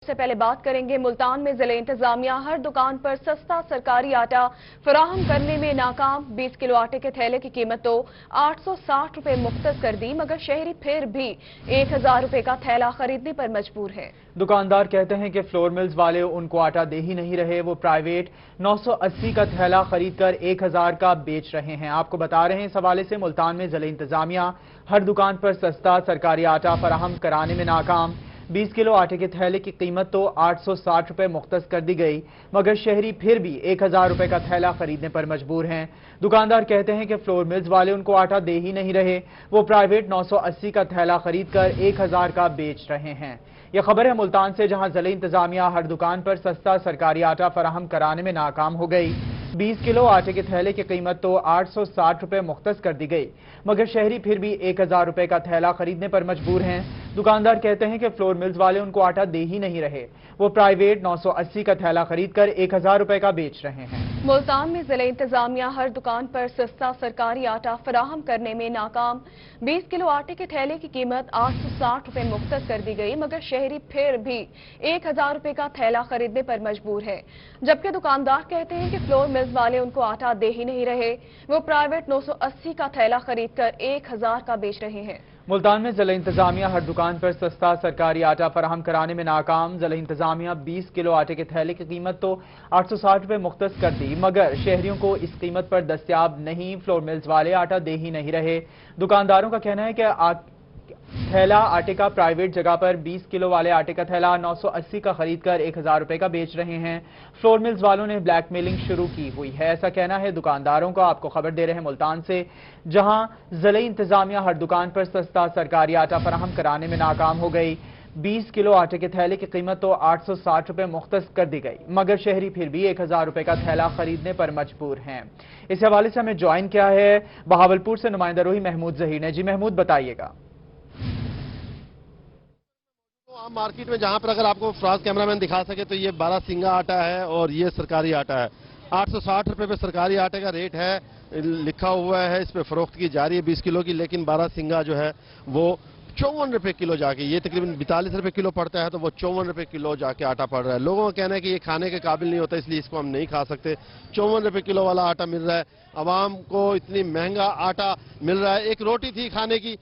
से पहले बात करेंगे मुल्तान में जिले इंतजामिया हर दुकान पर सस्ता सरकारी आटा फराहम करने में नाकाम। 20 किलो आटे के थैले की कीमत तो 860 रुपए मुख्तस कर दी, मगर शहरी फिर भी 1000 रुपए का थैला खरीदने पर मजबूर है। दुकानदार कहते हैं कि फ्लोर मिल्स वाले उनको आटा दे ही नहीं रहे, वो प्राइवेट 980 का थैला खरीद कर 1000 का बेच रहे हैं। आपको बता रहे हैं इस हवाले से मुल्तान में जिले इंतजामिया हर दुकान पर सस्ता सरकारी आटा फराहम कराने में नाकाम। 20 किलो आटे के थैले की कीमत तो 860 रुपए मुख्तस कर दी गई, मगर शहरी फिर भी 1000 रुपए का थैला खरीदने पर मजबूर हैं। दुकानदार कहते हैं कि फ्लोर मिल्स वाले उनको आटा दे ही नहीं रहे, वो प्राइवेट 980 का थैला खरीद कर 1000 का बेच रहे हैं। यह खबर है मुल्तान से, जहां जिले इंतजामिया हर दुकान पर सस्ता सरकारी आटा फराहम कराने में नाकाम हो गई। 20 किलो आटे के थैले की कीमत तो 860 रुपए मुख्तस कर दी गई, मगर शहरी फिर भी 1000 रुपए का थैला खरीदने पर मजबूर हैं। दुकानदार कहते हैं कि फ्लोर मिल्स वाले उनको आटा दे ही नहीं रहे, वो प्राइवेट 980 का थैला खरीद कर 1000 रुपए का बेच रहे हैं। मुल्तान में जिले इंतजामिया हर दुकान पर सस्ता सरकारी आटा फराहम करने में नाकाम। 20 किलो आटे के थैले की कीमत 860 रुपए मुख्तस कर दी गई, मगर शहरी फिर भी 1000 रुपए का थैला खरीदने पर मजबूर है। जबकि दुकानदार कहते हैं कि फ्लोर मिल्स वाले उनको आटा दे ही नहीं रहे, वो प्राइवेट 980 का थैला खरीद कर 1000 का बेच रहे हैं। मुल्तान में जिला इंतजामिया हर दुकान पर सस्ता सरकारी आटा फराहम कराने में नाकाम। जिला इंतजामिया 20 किलो आटे के थैले की कीमत तो 860 रुपए मुख्तस कर दी, मगर शहरियों को इस कीमत पर दस्तयाब नहीं। फ्लोर मिल्स वाले आटा दे ही नहीं रहे। दुकानदारों का कहना है कि थैला आटे का प्राइवेट जगह पर 20 किलो वाले आटे का थैला 980 का खरीद कर 1000 रुपए का बेच रहे हैं। फ्लोर मिल्स वालों ने ब्लैकमेलिंग शुरू की हुई है, ऐसा कहना है दुकानदारों का। आपको खबर दे रहे हैं मुल्तान से, जहां जिले इंतजामिया हर दुकान पर सस्ता सरकारी आटा फराहम कराने में नाकाम हो गई। 20 किलो आटे के थैले की कीमत तो 860 रुपए मुख्तस कर दी गई, मगर शहरी फिर भी 1000 रुपए का थैला खरीदने पर मजबूर हैं। इस हवाले से हमें ज्वाइन किया है बहावलपुर से नुमाइंदा रोही महमूद जहीर ने। जी महमूद, बताइएगा। आम मार्केट में जहां पर अगर आपको फ्राज कैमरामैन दिखा सके तो ये 12 सिंगा आटा है और ये सरकारी आटा है। 860 रुपए पे सरकारी आटे का रेट है, लिखा हुआ है, इस पे फरोख्त की जा रही है 20 किलो की, लेकिन 12 सिंगा जो है वो 54 रुपए किलो जाके, ये तकरीबन 42 रुपए किलो पड़ता है, तो वो 54 रुपए किलो जाके आटा पड़ रहा है। लोगों का कहना है कि ये खाने के काबिल नहीं होता, इसलिए इसको हम नहीं खा सकते। 54 रुपए किलो वाला आटा मिल रहा है, आवाम को इतनी महंगा आटा मिल रहा है। एक रोटी थी खाने की,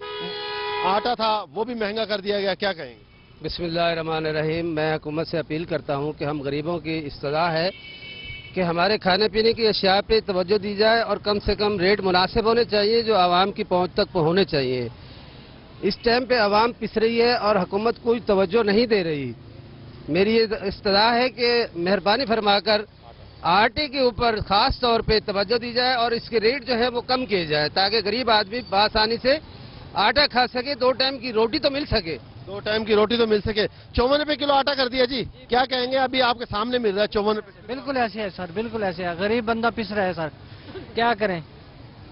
आटा था वो भी महंगा कर दिया गया, क्या कहेंगे? बिस्मिल्लाहिर्रहमानिर्रहीम। मैं हुकूमत से अपील करता हूं कि हम गरीबों की इस्तदा है कि हमारे खाने पीने की अशिया पे तवज्जो दी जाए और कम से कम रेट मुनासिब होने चाहिए जो आवाम की पहुंच तक होने चाहिए। इस टाइम पे आवाम पिस रही है और हुकूमत कोई तवज्जो नहीं दे रही। मेरी ये इस्तदा है कि मेहरबानी फरमाकर आटे के ऊपर खास तौर पे तवज्जो दी जाए और इसके रेट जो है वो कम किए जाए, ताकि गरीब आदमी बआसानी से आटा खा सके, 2 टाइम की रोटी तो मिल सके। 2 टाइम की रोटी तो मिल सके। 54 रुपए किलो आटा कर दिया जी, क्या कहेंगे? अभी आपके सामने मिल रहा है 54 रुपए। बिल्कुल ऐसे है सर, बिल्कुल ऐसे है। गरीब बंदा पिस रहा है सर, क्या करें,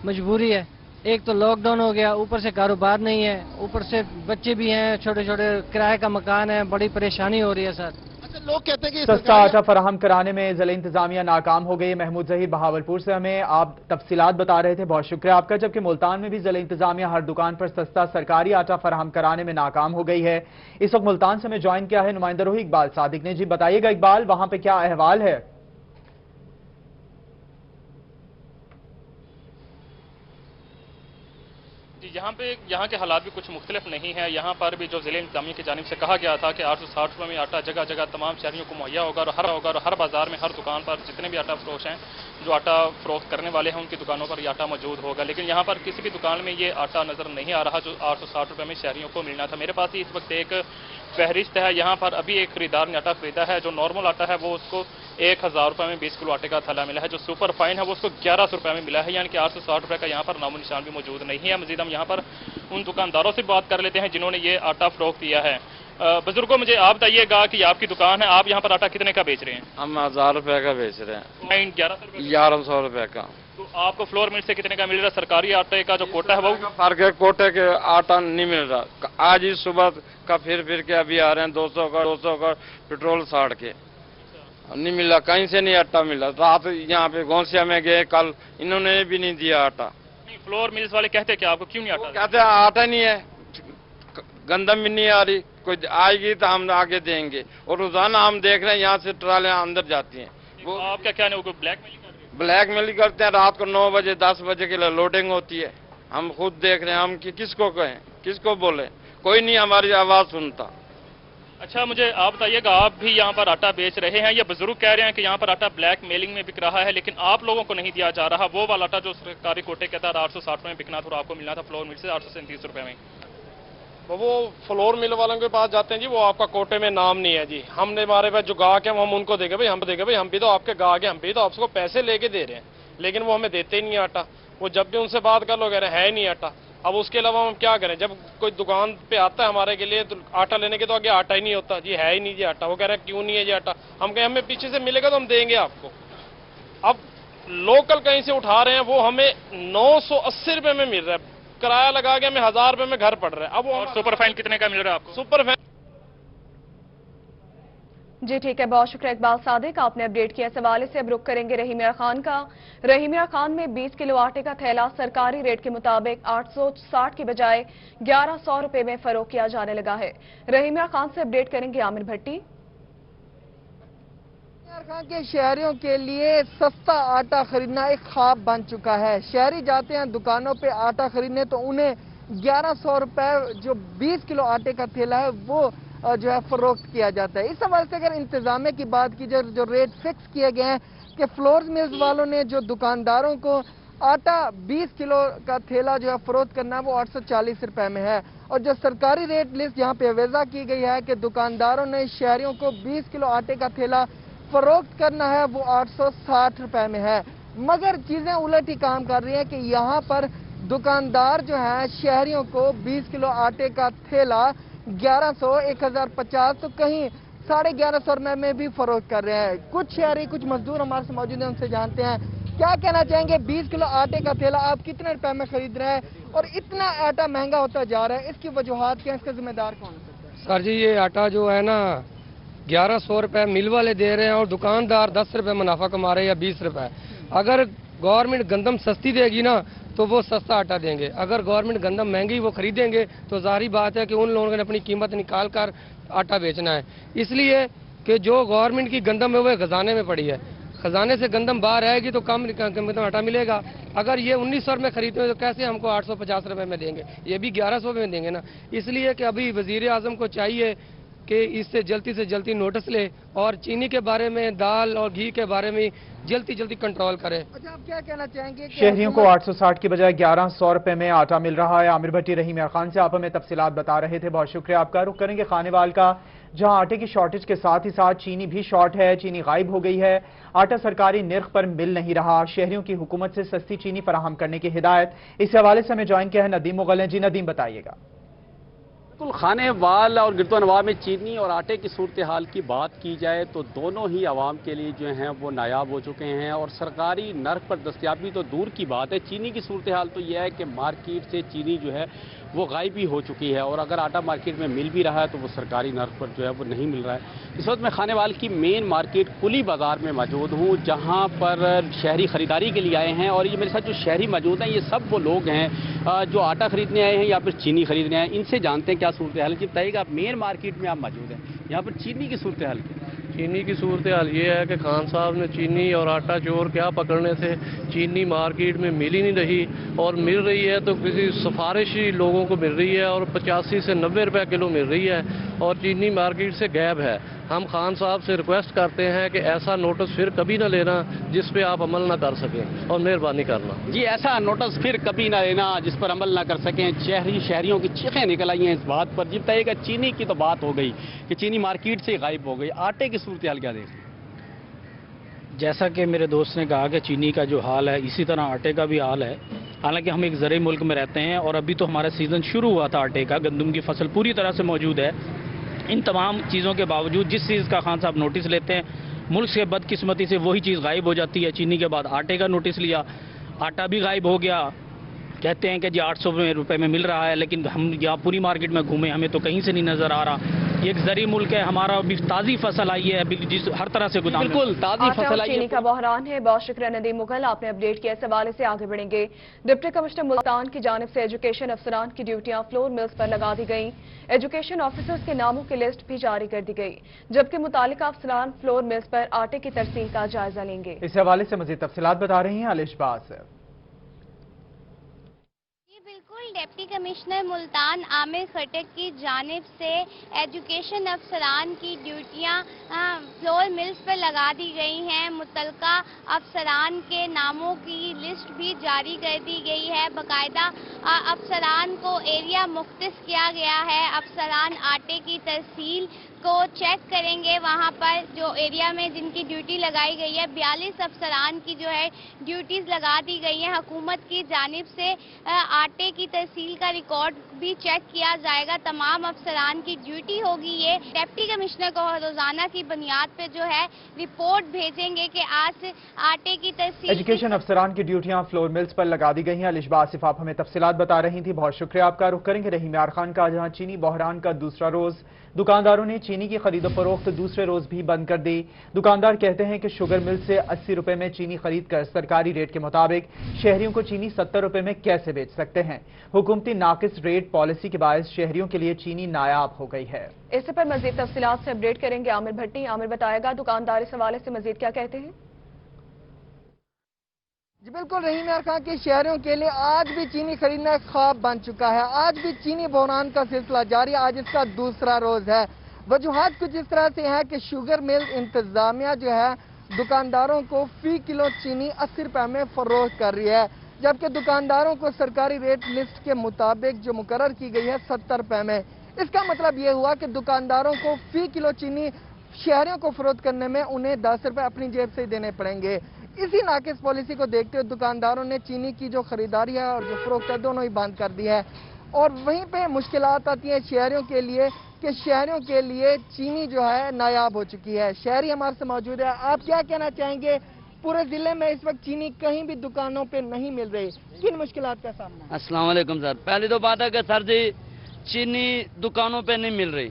मजबूरी है। एक तो लॉकडाउन हो गया, ऊपर से कारोबार नहीं है, ऊपर से बच्चे भी हैं, छोटे छोटे किराए का मकान है, बड़ी परेशानी हो रही है सर। लोग कहते हैं कि सस्ता आटा फराहम कराने में जिला इंतजामिया नाकाम हो गई। महमूद जहीर बहावलपुर से हमें आप तफसीलात बता रहे थे, बहुत शुक्रिया आपका। जबकि मुल्तान में भी जिला इंतजामिया हर दुकान पर सस्ता सरकारी आटा फराहम कराने में नाकाम हो गई है। इस वक्त मुल्तान से हमें ज्वाइन किया है नुमाइंदा रोही इकबाल सादिक ने। जी बताइएगा इकबाल, वहां पे क्या अहवाल है? यहाँ के हालात भी कुछ मुख्तलिफ नहीं है। यहाँ पर भी जो जिले इंतजामिया की जानिब से कहा गया था कि 860 रुपये में आटा जगह जगह तमाम शहरियों को मुहैया होगा और हर बाजार में हर दुकान पर जितने भी आटा फरोश हैं, जो आटा फरोख्त करने वाले हैं, उनकी दुकानों पर ये आटा मौजूद होगा। लेकिन यहाँ पर किसी भी दुकान में ये आटा नजर नहीं आ रहा जो 860 रुपये में शहरियों को मिलना था। मेरे पास ही इस वक्त एक फहरिस्त है। यहाँ पर अभी एक खरीदार ने आटा खरीदा है। जो नॉर्मल आटा है वो उसको 1000 रुपये में 20 किलो आटे का थैला मिला है। जो सुपर फाइन है वो उसको 1100 रुपये में मिला है, यानी कि 860 रुपये का यहाँ पर नामो निशान भी मौजूद नहीं है। मजीद हम यहाँ पर उन दुकानदारों से बात कर लेते हैं जिन्होंने ये आटा फरोख्त किया है। बुजुर्गों, मुझे आप बताइएगा कि आपकी दुकान है, आप यहाँ पर आटा कितने का बेच रहे हैं? हम 1000 रुपए का बेच रहे हैं। 1100 रुपए का। तो आपको फ्लोर मिल से कितने का मिल रहा है? सरकारी आटे का जो कोटा है वो फर्क है, कोटे के आटा नहीं मिल रहा। आज ही सुबह का फिर के अभी आ रहे हैं 200 का पेट्रोल 60 के, नहीं मिला, कहीं से नहीं आटा मिला। रात यहाँ पे गौसिया में गए कल, इन्होंने भी नहीं दिया आटा। फ्लोर मिल्स वाले कहते हैं कि आपको क्यों नहीं आटा? कहते हैं आटा नहीं है, गंदम भी नहीं आ रही, कोई आएगी तो हम आगे देंगे। और रोजाना हम देख रहे हैं यहाँ से ट्रालियां अंदर जाती हैं। वो आप क्या कहने, वो ब्लैक मेलिंग कर रही है? ब्लैक मेल करते हैं, रात को 9 बजे 10 बजे के लिए लोडिंग होती है। हम खुद देख रहे हैं, हम किसको कहें, किसको बोले, कोई नहीं हमारी आवाज सुनता। अच्छा, मुझे आप बताइएगा, आप भी यहाँ पर आटा बेच रहे हैं, ये बुजुर्ग कह रहे हैं कि यहाँ पर आटा ब्लैक मेलिंग में बिक रहा है, लेकिन आप लोगों को नहीं दिया जा रहा। वो वाला आटा जो सरकारी कोटे के तहत 860 रुपये में बिकना था और आपको मिलना था फ्लोर मिल से 837 रुपये में। वो फ्लोर मिल वालों के पास जाते हैं जी, वो आपका कोटे में नाम नहीं है जी। हमने हमारे पास जो गाहक है हम उनको देंगे, भाई हम देंगे, भाई हम भी तो आपके गाहक हैं, हम भी तो आपको पैसे लेके दे रहे हैं, लेकिन वो हमें देते ही नहीं आटा। वो जब भी उनसे बात कर लो कह रहे हैं है नहीं आटा। अब उसके अलावा हम क्या करें, जब कोई दुकान पे आता है हमारे के लिए तो आटा लेने के तो आगे आटा ही नहीं होता जी, है ही नहीं जी आटा। वो कह रहे हैं क्यों नहीं है जी आटा, हम कहें हमें पीछे से मिलेगा तो हम देंगे आपको। अब लोकल कहीं से उठा रहे हैं, वो हमें 980 रुपये में मिल रहा है, किराया लगा के हमें 1000 रुपये में घर पड़ रहा है। अब और सुपर फाइन कितने का मिल रहा है आपको? सुपर फाइन जी ठीक है, बहुत शुक्रिया इकबाल सादिक, आपने अपडेट किया। इस हवाले से अब रुख करेंगे रहीम मियां खान का। रहीम मियां खान में 20 किलो आटे का थैला सरकारी रेट के मुताबिक 860 की बजाय 1100 रुपए में फरोख्त किया जाने लगा है। रहीम मियां खान से अपडेट करेंगे आमिर भट्टी। खान के शहरियों के लिए सस्ता आटा खरीदना एक ख्वाब बन चुका है। शहरी जाते हैं दुकानों पे आटा खरीदने तो उन्हें 1100 रुपए जो 20 किलो आटे का थैला है वो जो है फरोख्त किया जाता है। इस हवाले से अगर इंतजामिया की बात की जाए, जो रेट फिक्स किए गए हैं कि फ्लोर मिल्स वालों ने जो दुकानदारों को आटा 20 किलो का थैला जो है फरोख्त करना है वो 840 रुपए में है, और जो सरकारी रेट लिस्ट यहाँ पे वज़ा की गई है कि दुकानदारों ने शहरियों को 20 किलो आटे का थैला फरोख्त करना है वो 860 रुपए में है। मगर चीजें उलट ही काम कर रही हैं कि यहाँ पर दुकानदार जो है शहरियों को 20 किलो आटे का थैला 1100, 1050 तो कहीं 1150 रुपए में भी फरोख्त कर रहे हैं। कुछ शहरी, कुछ मजदूर हमारे से मौजूद हैं, उनसे जानते हैं क्या कहना चाहेंगे। 20 किलो आटे का थैला आप कितने रुपए में खरीद रहे हैं और इतना आटा महंगा होता जा रहा है, इसकी वजूहात क्या, इसका जिम्मेदार कौन हो सकता है? सर जी, ये आटा जो है ना 1100 रुपए मिल वाले दे रहे हैं और दुकानदार 10 रुपए मुनाफा कमा रहे हैं या 20 रुपए। अगर गवर्नमेंट गंदम सस्ती देगी ना तो वो सस्ता आटा देंगे, अगर गवर्नमेंट गंदम महंगी वो खरीदेंगे तो जाहिर बात है कि उन लोगों ने अपनी कीमत निकाल कर आटा बेचना है। इसलिए कि जो गवर्नमेंट की गंदम है वो खजाने में पड़ी है, खजाने से गंदम बाहर आएगी तो कम कीमत में आटा मिलेगा। अगर ये 1900 रुपये खरीदते हैं तो कैसे हमको 850 रुपये में देंगे, ये भी 1100 में देंगे ना। इसलिए कि अभी वजीर आजम को चाहिए कि इससे जल्दी से जल्दी नोटिस ले और चीनी के बारे में, दाल और घी के बारे में जल्दी कंट्रोल करे। अच्छा, आप क्या कहना चाहेंगे? शहरियों को 860 की बजाय 1100 रुपए में आटा मिल रहा है। आमिर भट्टी रहीम मियां खान से आप हमें तफसीलात बता रहे थे, बहुत शुक्रिया आपका। रुख करेंगे खानेवाल का, जहां आटे की शॉर्टेज के साथ ही साथ चीनी भी शॉर्ट है, चीनी गायब हो गई है, आटा सरकारी निर्ख पर मिल नहीं रहा। शहरियों की हुकूमत से सस्ती चीनी फराहम करने की हिदायत। इस हवाले से हमें ज्वाइन किया है नदीम मुगल ने। जी नदीम, बताइएगा। बिल्कुल, खानेवाल और गिरदोनवा में चीनी और आटे की सूरत हाल की बात की जाए तो दोनों ही आवाम के लिए जो हैं वो नायाब हो चुके हैं और सरकारी नर्ख पर दस्तयाबी तो दूर की बात है। चीनी की सूरत हाल तो यह है कि मार्केट से चीनी जो है वो गायब ही हो चुकी है और अगर आटा मार्केट में मिल भी रहा है तो वो सरकारी नर्ख पर जो है वो नहीं मिल रहा है। इस वक्त मैं खानेवाल की मेन मार्केट कुली बाजार में मौजूद हूँ, जहाँ पर शहरी खरीदारी के लिए आए हैं और ये मेरे साथ जो शहरी मौजूद हैं ये सब वो लोग हैं जो आटा खरीदने आए हैं या फिर चीनी खरीदने आए हैं। इनसे जानते हैं क्या सूरत हाल है। बताइएगा, आप मेन मार्केट में आप मौजूद हैं, यहाँ पर चीनी की सूरत हाल क्या? चीनी की सूरत हाल ये है कि खान साहब ने चीनी और आटा चोर क्या पकड़ने से चीनी मार्केट में मिल ही नहीं रही, और मिल रही है तो किसी सिफारिशी लोगों को मिल रही है और 85 से 90 रुपए किलो मिल रही है और चीनी मार्केट से गायब है। हम खान साहब से रिक्वेस्ट करते हैं कि ऐसा नोटिस फिर कभी ना लेना जिस पे आप अमल ना कर सकें और मेहरबानी करना। जी, ऐसा नोटिस फिर कभी ना लेना जिस पर अमल ना कर सकें। शहरियों की चीखें निकल आई हैं इस बात पर। जी बताइएगा, चीनी की तो बात हो गई कि चीनी मार्केट से गायब हो गई, आटे की सूरत हाल क्या देख? जैसा कि मेरे दोस्त ने कहा कि चीनी का जो हाल है इसी तरह आटे का भी हाल है। हालांकि हम एक ज़रूरी मुल्क में रहते हैं और अभी तो हमारा सीज़न शुरू हुआ था आटे का, गंदम की फसल पूरी तरह से मौजूद है। इन तमाम चीज़ों के बावजूद जिस चीज़ का खान साहब नोटिस लेते हैं, मुल्क से बदकिस्मती से वही चीज़ गायब हो जाती है। चीनी के बाद आटे का नोटिस लिया, आटा भी गायब हो गया। कहते हैं कि जी 800 रुपये में मिल रहा है, लेकिन हम यहाँ पूरी मार्केट में घूमे, हमें तो कहीं से नहीं नज़र आ रहा। یہ ایک زرعی ملک ہے ہمارا, ابھی تازی فصل آئی ہے, جس ہر طرح سے گودام بالکل تازی فصل آئی ہے. چینی کا بحران ہے. بہت شکریہ ندیم مغل, آپ نے اپڈیٹ کیا. اس حوالے سے آگے بڑھیں گے. ڈپٹی کمشنر ملتان کی جانب سے ایجوکیشن افسران کی ڈیوٹیاں فلور ملز پر لگا دی گئیں. ایجوکیشن آفیسرز کے ناموں کی لسٹ بھی جاری کر دی گئی, جبکہ متعلقہ افسران فلور ملز پر آٹے کی ترسیل کا جائزہ لیں گے. اس حوالے سے مزید تفصیلات بتا رہی ہیں علیش باز. بالکل, ڈپٹی کمشنر ملتان عامر خٹک کی جانب سے ایجوکیشن افسران کی ڈیوٹیاں فلور ملز پر لگا دی گئی ہیں. متعلقہ افسران کے ناموں کی لسٹ بھی جاری کر دی گئی ہے. باقاعدہ افسران کو ایریا مختص کیا گیا ہے. افسران آٹے کی ترسیل کو چیک کریں گے. وہاں پر جو ایریا میں جن کی ڈیوٹی لگائی گئی ہے 42 افسران کی جو ہے ڈیوٹیز لگا دی گئی ہیں. حکومت کی جانب سے آٹے کی ترسیل کا ریکارڈ بھی چیک کیا جائے گا. تمام افسران کی ڈیوٹی ہوگی. یہ ڈپٹی کمشنر کو روزانہ کی بنیاد پہ جو ہے رپورٹ بھیجیں گے کہ آج آٹے کی ترسیل. ایجوکیشن افسران کی ڈیوٹیاں فلور ملز پر لگا دی گئی ہیں. علیشبا آصف آپ ہمیں تفصیلات بتا رہی تھیں, بہت شکریہ آپ کا. رخ کریں گے رحیم یار خان کا, جہاں چینی بحران کا دوسرا روز. دکانداروں نے چینی کی خرید و فروخت دوسرے روز بھی بند کر دی. دکاندار کہتے ہیں کہ شوگر مل سے 80 روپے میں چینی خرید کر سرکاری ریٹ کے مطابق شہریوں کو چینی 70 روپے میں کیسے بیچ سکتے ہیں. حکومتی ناقص ریٹ پالیسی کے باعث شہریوں کے لیے چینی نایاب ہو گئی ہے. اس پر مزید تفصیلات سے اپڈیٹ کریں گے عامر بھٹی. عامر بتائے گا دکاندار اس حوالے سے مزید کیا کہتے ہیں. جی بالکل, رحیم یار خان کے شہریوں کے لیے آج بھی چینی خریدنا ایک خواب بن چکا ہے. آج بھی چینی بحران کا سلسلہ جاری ہے. آج اس کا دوسرا روز ہے. وجوہات کچھ اس طرح سے ہے کہ شوگر مل انتظامیہ جو ہے دکانداروں کو فی کلو چینی 80 روپے میں فروخت کر رہی ہے, جبکہ دکانداروں کو سرکاری ریٹ لسٹ کے مطابق جو مقرر کی گئی ہے 70 روپے میں. اس کا مطلب یہ ہوا کہ دکانداروں کو فی کلو چینی شہریوں کو فروخت کرنے میں انہیں 10 روپے اپنی جیب سے دینے پڑیں گے. اسی ناقص پالیسی کو دیکھتے ہوئے دکانداروں نے چینی کی جو خریداری ہے اور جو فروخت ہے دونوں ہی بند کر دی ہے. اور وہیں پہ مشکلات آتی ہیں شہریوں کے لیے کہ شہریوں کے لیے چینی جو ہے نایاب ہو چکی ہے. شہری ہمارے سے موجود ہے, آپ کیا کہنا چاہیں گے؟ پورے ضلع میں اس وقت چینی کہیں بھی دکانوں پہ نہیں مل رہی, کن مشکلات کا سامنا؟ السلام علیکم سر. پہلی تو بات ہے کہ سر جی چینی دکانوں پہ نہیں مل رہی.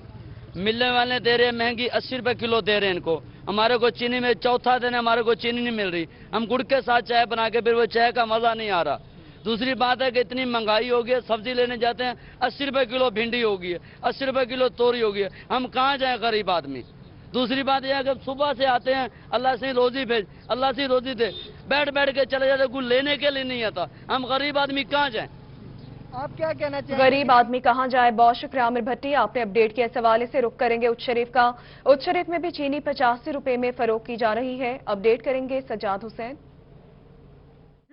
ملنے والے دے رہے ہیں مہنگی 80 روپے کلو دے رہے ہیں ان کو. ہمارے کو چینی میں چوتھا دن ہمارے کو چینی نہیں مل رہی. ہم گڑ کے ساتھ چائے بنا کے پھر وہ چائے کا مزہ نہیں آ رہا. دوسری بات ہے کہ اتنی مہنگائی ہوگی ہے, سبزی لینے جاتے ہیں 80 روپے کلو بھنڈی ہوگی ہے, 80 روپے کلو توری ہوگی ہے. ہم کہاں جائیں غریب آدمی. دوسری بات یہ ہے کہ صبح سے آتے ہیں اللہ سے روزی بھیج, اللہ سے روزی دے, بیٹھ کے چلے جاتے, کوئی لینے کے لیے نہیں آتا. ہم غریب آدمی کہاں جائیں؟ آپ کیا کہنا چاہیں؟ غریب آدمی کہاں جائے. بہت شکریہ عامر بھٹی, آپ نے اپڈیٹ کیا. اس حوالے سے رخ کریں گے اچ شریف کا. اچ شریف میں بھی چینی 85 روپے میں فروخت کی جا رہی ہے. اپڈیٹ کریں گے سجاد حسین.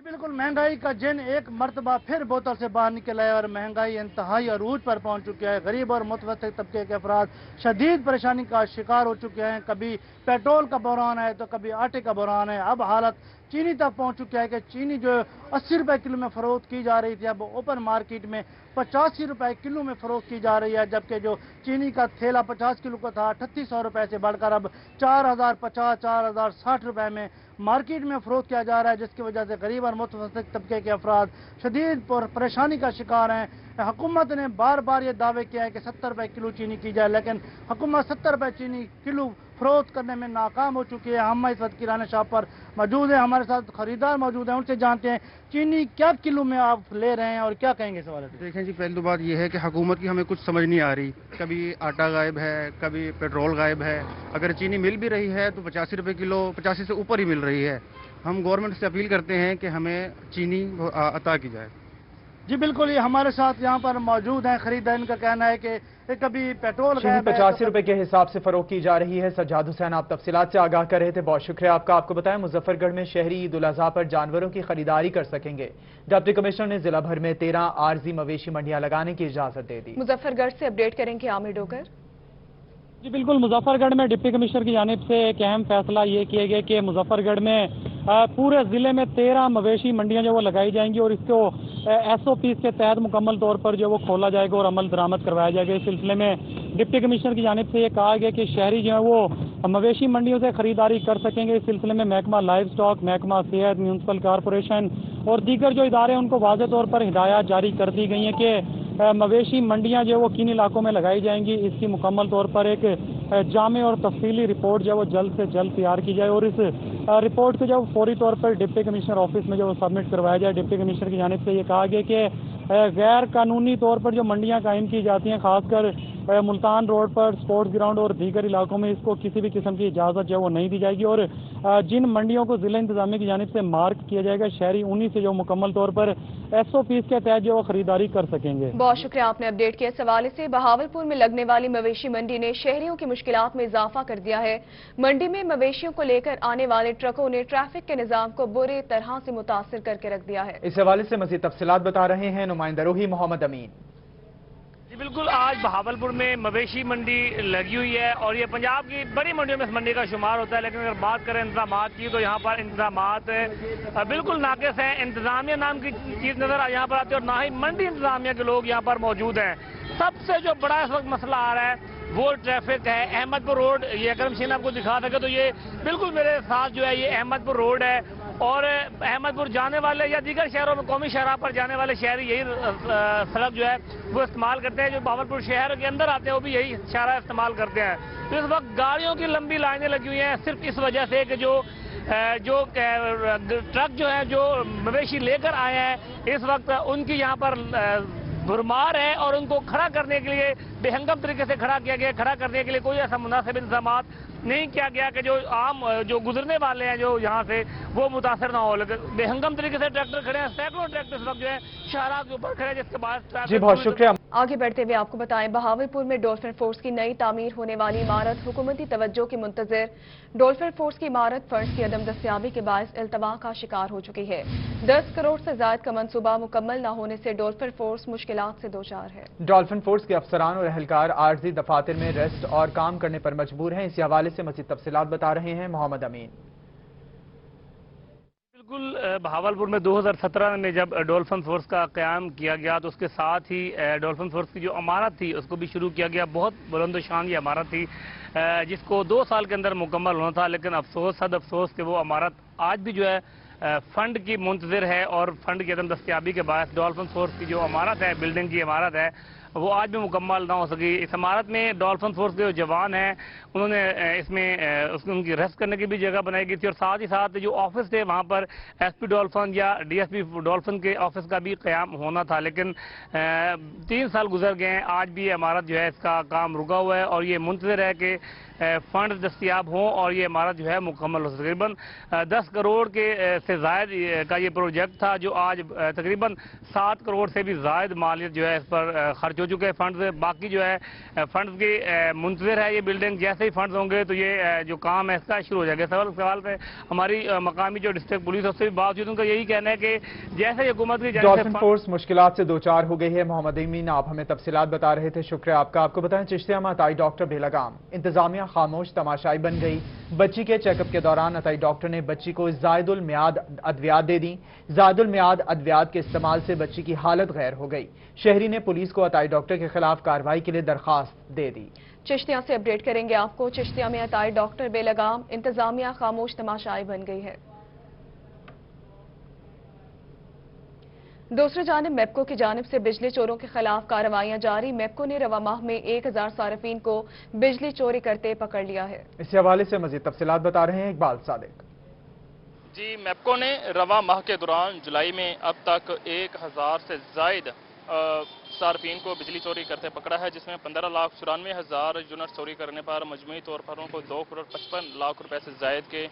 بالکل, مہنگائی کا جن ایک مرتبہ پھر بوتل سے باہر نکل آئے اور مہنگائی انتہائی عروج پر پہنچ چکی ہے. غریب اور متوسط طبقے کے افراد شدید پریشانی کا شکار ہو چکے ہیں. کبھی پیٹرول کا بحران ہے تو کبھی آٹے کا بحران ہے. اب حالت چینی تک پہنچ چکی ہے کہ چینی جو 80 روپے کلو میں فروخت کی جا رہی تھی اب اوپن مارکیٹ میں 85 روپے کلو میں فروخت کی جا رہی ہے, جبکہ جو چینی کا تھیلا 50 کلو کا تھا 3800 روپے سے بڑھ کر اب 4050 4060 روپے میں مارکیٹ میں فروخت کیا جا رہا ہے, جس کی وجہ سے غریب اور متوسط طبقے کے افراد شدید پریشانی کا شکار ہیں. حکومت نے بار بار یہ دعوے کیا ہے کہ 70 روپے کلو چینی کی جائے, لیکن حکومت 70 روپے چینی کلو فروخت کرنے میں ناکام ہو چکی ہے. ہم اس وقت کرانے شاپ پر موجود ہیں, ہمارے ساتھ خریدار موجود ہیں, ان سے جانتے ہیں چینی کیا کلو میں آپ لے رہے ہیں اور کیا کہیں گے اس حوالے سے. دیکھیں جی, پہلی تو بات یہ ہے کہ حکومت کی ہمیں کچھ سمجھ نہیں آ رہی. کبھی آٹا غائب ہے, کبھی پیٹرول غائب ہے. اگر چینی مل بھی رہی ہے تو 85 روپے کلو 85 سے اوپر ہی مل رہی ہے. ہم گورنمنٹ سے اپیل کرتے ہیں کہ ہمیں چینی عطا کی جائے. جی بالکل, یہ ہمارے ساتھ یہاں پر موجود ہیں خریدار. ان کا کہنا ہے کہ کبھی پیٹرول چینی 85 روپے کے حساب سے فروخت کی جا رہی ہے. سجاد حسین, آپ تفصیلات سے آگاہ کر رہے تھے, بہت شکریہ آپ کا. آپ کو بتائیں مظفر گڑھ میں شہری عید الاضحیٰ پر جانوروں کی خریداری کر سکیں گے. ڈپٹی کمشنر نے ضلع بھر میں 13 عارضی مویشی منڈیاں لگانے کی اجازت دے دی. مظفر گڑھ سے اپڈیٹ کریں گے عامر ڈوگر. جی بالکل, مظفر گڑھ میں ڈپٹی کمشنر کی جانب سے ایک اہم فیصلہ یہ کیا گیا کہ مظفر گڑھ میں پورے ضلع میں 13 مویشی منڈیاں جو وہ لگائی جائیں گی اور اس کو SOPs کے تحت مکمل طور پر جو وہ کھولا جائے گا اور عمل درآمد کروایا جائے گا. اس سلسلے میں ڈپٹی کمشنر کی جانب سے یہ کہا گیا کہ شہری جو ہیں وہ مویشی منڈیوں سے خریداری کر سکیں گے. اس سلسلے میں محکمہ لائیو سٹاک, محکمہ صحت, میونسپل کارپوریشن اور دیگر جو ادارے ان کو واضح طور پر ہدایات جاری کر دی گئی ہیں کہ मवेशी मंडियां जो है वो किन इलाकों में लगाई जाएंगी, इसकी मुकम्मल तौर पर एक जामे और तफसीली रिपोर्ट जो है वो जल्द से जल्द तैयार की जाए और इस रिपोर्ट को जो फौरी तौर पर डिप्टी कमिश्नर ऑफिस में जो सबमिट करवाया जाए। डिप्टी कमिश्नर की जानिब से ये कहा गया कि गैर कानूनी तौर पर जो मंडियां कायम की जाती हैं, खासकर मुल्तान रोड पर, स्पोर्ट्स ग्राउंड और दीगर इलाकों में, इसको किसी भी किस्म की इजाज़त जो है वो नहीं दी जाएगी और जिन मंडियों को जिला इंतजामिया की जानिब से मार्क किया जाएगा, शहरी उन्हीं से जो मुकम्मल तौर पर SOPs के तहत जो खरीदारी कर सकेंगे। बहुत शुक्रिया, आपने अपडेट किया। इस हवाले से बहावलपुर में लगने वाली मवेशी मंडी ने शहरियों की मुश्किलात में इजाफा कर दिया है। मंडी में मवेशियों को लेकर आने वाले ट्रकों ने ट्रैफिक के निजाम को बुरी तरह से मुतासिर करके रख दिया है। इस हवाले से मजीद तफसीलात बता रहे हैं नुमाइंदा रोही मोहम्मद अमीन। जी बिल्कुल, आज बहावलपुर में मवेशी मंडी लगी हुई है और ये पंजाब की बड़ी मंडियों में इस मंडी का शुमार होता है, लेकिन अगर बात करें इंतजामात की तो यहाँ पर इंतजामात बिल्कुल नाकिस हैं। इंतजामिया नाम की चीज़ नजर यहाँ पर आती है और ना ही मंडी इंतजामिया के लोग यहाँ पर मौजूद हैं। सबसे जो बड़ा इस वक्त मसला आ रहा है वो ट्रैफिक है। अहमदपुर रोड, ये अकरम सिंह आपको दिखा सके तो ये बिल्कुल मेरे साथ जो है ये अहमदपुर रोड है और अहमदपुर जाने वाले या दीगर शहरों में कौमी शहर पर जाने वाले शहरी यही सड़क जो है वो इस्तेमाल करते हैं। जो बहावलपुर शहर के अंदर आते हैं वो भी यही शाहरा इस्तेमाल करते हैं। तो इस वक्त गाड़ियों की लंबी लाइनें लगी हुई हैं सिर्फ इस वजह से कि जो ट्रक जो है जो मवेशी लेकर आए हैं इस वक्त उनकी यहाँ पर भरमार है और उनको खड़ा करने के लिए बेहंगम तरीके से खड़ा किया गया। खड़ा करने के लिए कोई ऐसा मुनासिब इंतजाम नहीं किया गया कि जो आम जो गुजरने वाले हैं जो यहाँ से वो मुतासर ना हो। लेकिन बेहंगम तरीके से ट्रैक्टर खड़े हैं, सैकड़ों ट्रैक्टर इस वक्त जो है शाहराह के ऊपर खड़े हैं, जिसके बाद जी बहुत शुक्रिया। आगे बढ़ते हुए आपको बताएं, बहावलपुर में डॉल्फिन फोर्स की नई तामीर होने वाली इमारत हुकूमती तवज्जो की मुंतजिर। डॉल्फिन फोर्स की इमारत फंड की अदम दस्तियाबी के बायस इल्तवा का शिकार हो चुकी है। 10 करोड़ से ज्यादा का मंसूबा मुकम्मल न होने से डॉल्फिन फोर्स मुश्किलात से दो चार है। डॉल्फिन फोर्स के अफसरान और एहलकार आर्जी दफातर में रेस्ट और काम करने पर मजबूर हैं। इसी हवाले से मज़ीद तफसीलात बता रहे हैं मोहम्मद अमीन। बिल्कुल, बहावलपुर में 2017 में जब डॉल्फिन फोर्स का क़याम किया गया तो उसके साथ ही डॉल्फिन फोर्स की जो इमारत थी उसको भी शुरू किया गया। बहुत बुलंद शान ये इमारत थी जिसको 2 साल के अंदर मुकम्मल होना था, लेकिन अफसोस सद अफसोस कि वो इमारत आज भी जो है फंड की मुंतजिर है और फंड की अदम दस्तियाबी के बाद डॉल्फिन फोर्स की जो इमारत है, बिल्डिंग की इमारत है, वो आज भी मुकम्मल ना हो सकी। इस इमारत में डॉल्फिन फोर्स के जो जवान हैं उन्होंने इसमें उनकी रेस्ट करने की भी जगह बनाई गई थी और साथ ही साथ जो ऑफिस थे वहाँ पर SP डॉल्फिन या DSP डॉल्फिन के ऑफिस का भी क़याम होना था, लेकिन 3 साल गुजर गए हैं, आज भी ये इमारत जो है इसका काम रुका हुआ है और ये मुंतज़िर है कि फंड दस्तियाब हों और ये इमारत जो है मुकम्मल हो। तकरीबन 10 करोड़ के से ज़ायद का ये प्रोजेक्ट था जो आज तकरीबन 7 करोड़ से भी ज़ायद मालियत जो है इस पर खर्च हो चुके हैं फंड। बाकी जो है फंड की मुंतज़िर है ये बिल्डिंग, जैसे ही फंड होंगे तो ये जो काम है इसका शुरू हो जाएगा। सवाल पे हमारी मकामी जो डिस्ट्रिक्ट पुलिस है उससे भी बावजूद उनका यही कहना है कि जैसे हुकूमत की डॉल्फिन फोर्स मुश्किलात से दो चार हो गई है। मोहम्मद अमीन आप हमें तफसीलात बता रहे थे, शुक्रिया आपका। आपको बताएं चिश्तिया में अताई डॉक्टर बेलगाम, इंतजामिया खामोश तमाशाई बन गई। बच्ची के चेकअप के दौरान अताई डॉक्टर ने बच्ची को जायदुल मियाद अद्वियात दे दी। जायदुल मियाद अद्वियात के इस्तेमाल से बच्ची की हालत गैर हो गई। शहरी ने पुलिस को अताई डॉक्टर के खिलाफ कार्रवाई के लिए दरखास्त दे दी। चिश्तिया से अपडेट करेंगे आपको। चिश्तिया में अताई डॉक्टर बेलगाम, इंतजामिया खामोश तमाशाई बन गई है। दूसरी जानिब मेपको की जानिब से बिजली चोरों के खिलाफ कार्रवाइयां जारी। मेपको ने रवा माह में 1000 सार्फिन को बिजली चोरी करते पकड़ लिया है। इस हवाले से मजीद तफसीलात बता रहे हैं इकबाल सादिक। जी, मेपको ने रवा माह के दौरान जुलाई में अब तक 1000 से जायद सार्फिन को बिजली चोरी करते पकड़ा है, जिसमें 15,94,000 यूनिट चोरी करने पर मजमूई तौर पर उनको 2 करोड़ 55 लाख रुपए से जायद के